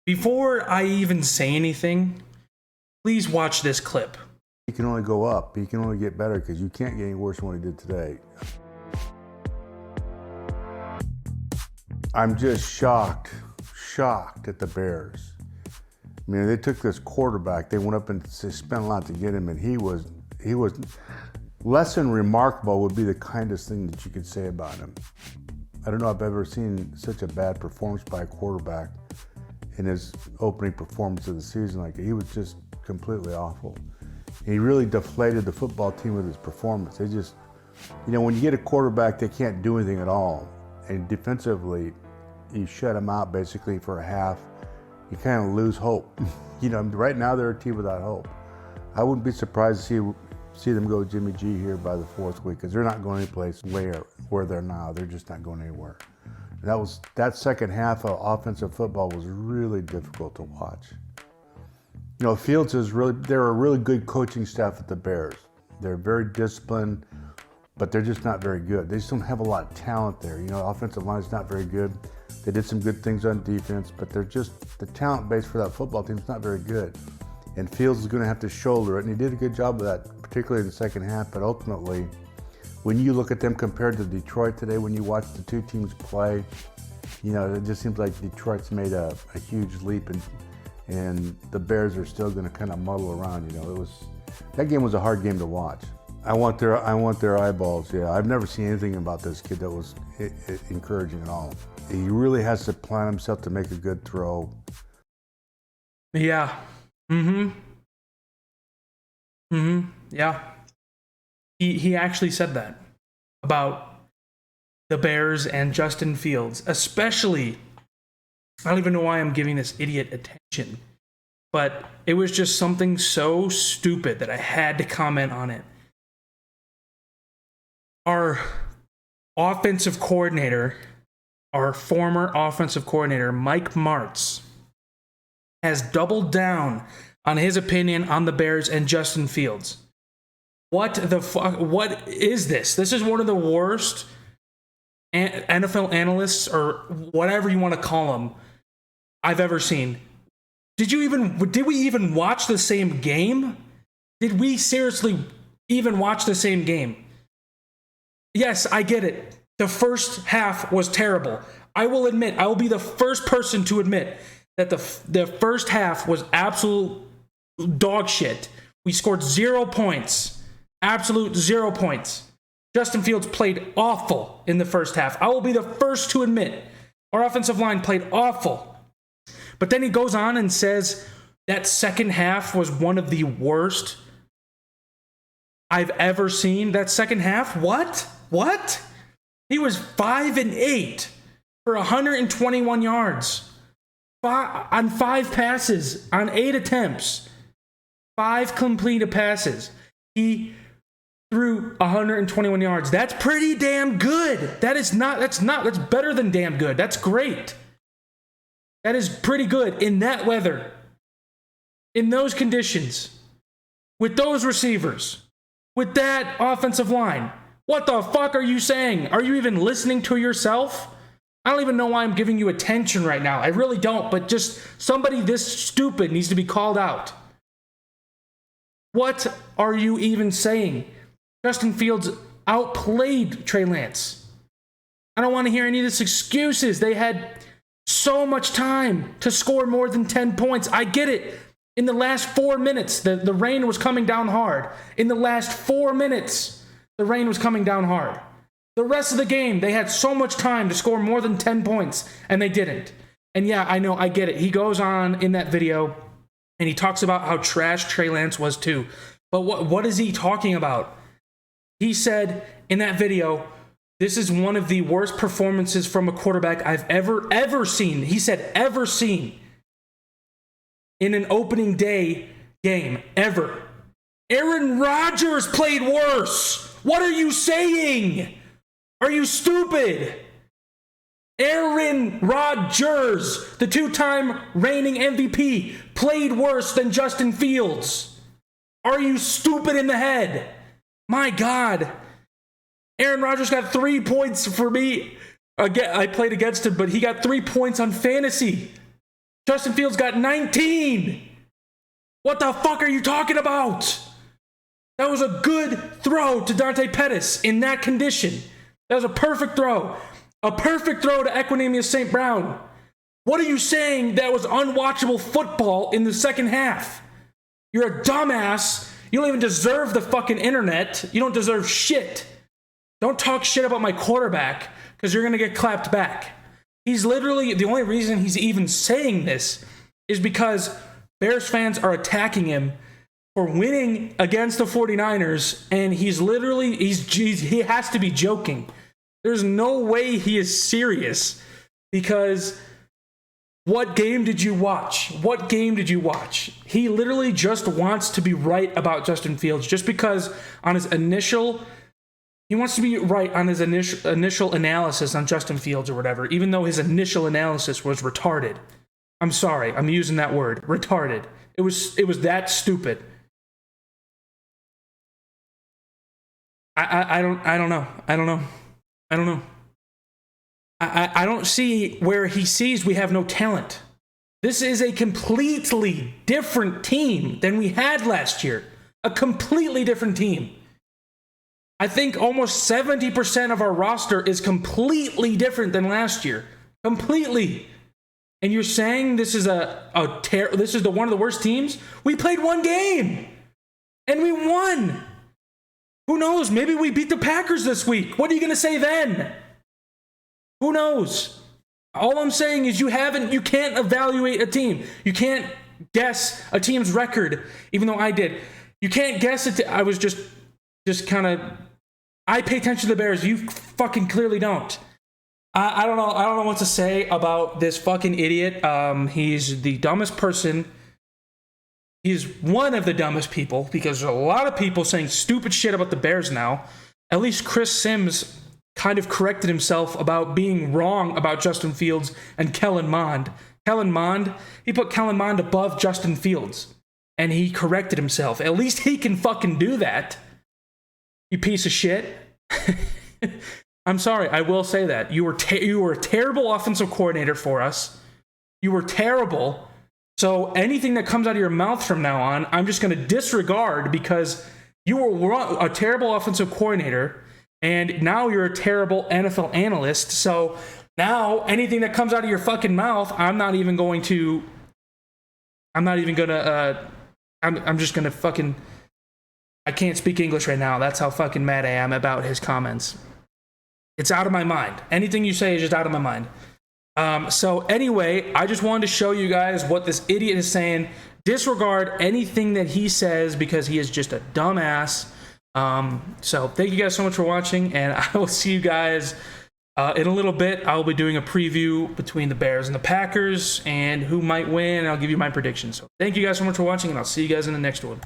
Before I even say anything, please watch this clip. He can only go up. He can only get better because you can't get any worse than what he did today. I'm just shocked at the Bears. I mean, they took this quarterback. They went up and they spent a lot to get him, and he was less than remarkable would be the kindest thing that you could say about him. I don't know if I've ever seen such a bad performance by a quarterback in his opening performance of the season. Like, he was just completely awful. He really deflated the football team with his performance. They just, when you get a quarterback, they can't do anything at all. And defensively, you shut them out basically for a half. You kind of lose hope. Right now they're a team without hope. I wouldn't be surprised to see them go Jimmy G here by the fourth week because they're not going anyplace where they're now. They're just not going anywhere. That second half of offensive football was really difficult to watch. Fields they're a really good coaching staff at the Bears. They're very disciplined, but they're just not very good. They just don't have a lot of talent there. Offensive line is not very good. They did some good things on defense, but the talent base for that football team is not very good. And Fields is going to have to shoulder it, and he did a good job of that, particularly in the second half. But ultimately, when you look at them compared to Detroit today, when you watch the two teams play, it just seems like Detroit's made a huge leap, and the Bears are still going to kind of muddle around. That game was a hard game to watch. I want their eyeballs. Yeah, I've never seen anything about this kid that was encouraging at all. He really has to plan himself to make a good throw. Yeah. Yeah. He actually said that about the Bears and Justin Fields, especially. I don't even know why I'm giving this idiot attention, but it was just something so stupid that I had to comment on it. Our offensive coordinator, our former offensive coordinator, Mike Martz, has doubled down on his opinion on the Bears and Justin Fields. What the fuck? What is this? This is one of the worst NFL analysts, or whatever you want to call them, I've ever seen. Did we even watch the same game? Did we seriously even watch the same game? Yes, I get it. The first half was terrible. I will be the first person to admit that the first half was absolute dog shit. We scored 0 points. Absolute 0 points. Justin Fields played awful in the first half. I will be the first to admit our offensive line played awful. But then he goes on and says that second half was one of the worst I've ever seen. That second half? What? He was 5-8 for 121 yards on 5 passes, on 8 attempts, 5 completed passes. He threw 121 yards. That's pretty damn good. That's better than damn good. That's great. That is pretty good in that weather, in those conditions, with those receivers, with that offensive line. What the fuck are you saying? Are you even listening to yourself? I don't even know why I'm giving you attention right now. I really don't, but just somebody this stupid needs to be called out. What are you even saying? Justin Fields outplayed Trey Lance. I don't want to hear any of this excuses. They had so much time to score more than 10 points. I get it. In the last 4 minutes, the rain was coming down hard. In the last 4 minutes, the rain was coming down hard. The rest of the game, they had so much time to score more than 10 points, and they didn't. And yeah, I know, I get it. He goes on in that video, and he talks about how trash Trey Lance was too. But what is he talking about? He said in that video, this is one of the worst performances from a quarterback I've ever seen. He said ever seen in an opening day game, ever. Aaron Rodgers played worse. What are you saying? Are you stupid? Aaron Rodgers, the 2-time reigning MVP, played worse than Justin Fields. Are you stupid in the head? My God. Aaron Rodgers got 3 points for me. Again, I played against him, but he got 3 points on fantasy. Justin Fields got 19. What the fuck are you talking about? That was a good throw to Dante Pettis in that condition. That was a perfect throw. A perfect throw to Equanimeous St. Brown. What are you saying that was unwatchable football in the second half? You're a dumbass. You don't even deserve the fucking internet. You don't deserve shit. Don't talk shit about my quarterback because you're going to get clapped back. He's literally, the only reason he's even saying this is because Bears fans are attacking him for winning against the 49ers, and he's literally, he has to be joking. There's no way he is serious, because what game did you watch? What game did you watch? He literally just wants to be right about Justin Fields, just because on his initial, he wants to be right on his initial analysis on Justin Fields or whatever, even though his initial analysis was retarded. I'm sorry, I'm using that word, retarded. It was that stupid. I don't know. I don't see where he sees we have no talent. This is a completely different team than we had last year. A completely different team. I think almost 70% of our roster is completely different than last year. Completely. And you're saying this is this is one of the worst teams? We played one game and we won. Who knows? Maybe we beat the Packers this week. What are you going to say then? Who knows? All I'm saying is you can't evaluate a team. You can't guess a team's record, even though I did. You can't guess it. I was just kind of, I pay attention to the Bears. You fucking clearly don't. I don't know. I don't know what to say about this fucking idiot. He's the dumbest person. He's one of the dumbest people, because there's a lot of people saying stupid shit about the Bears now. At least Chris Sims kind of corrected himself about being wrong about Justin Fields and Kellen Mond. He put Kellen Mond above Justin Fields, and he corrected himself. At least he can fucking do that. You piece of shit. I'm sorry, I will say that. You were a terrible offensive coordinator for us. You were terrible. So anything that comes out of your mouth from now on, I'm just going to disregard, because you were a terrible offensive coordinator, and now you're a terrible NFL analyst. So now anything that comes out of your fucking mouth, I'm just going to fucking, I can't speak English right now. That's how fucking mad I am about his comments. It's out of my mind. Anything you say is just out of my mind. So anyway, I just wanted to show you guys what this idiot is saying. Disregard anything that he says, because he is just a dumbass. So thank you guys so much for watching, and I will see you guys in a little bit. I'll be doing a preview between the Bears and the Packers and who might win. I'll give you my predictions. So thank you guys so much for watching, and I'll see you guys in the next one.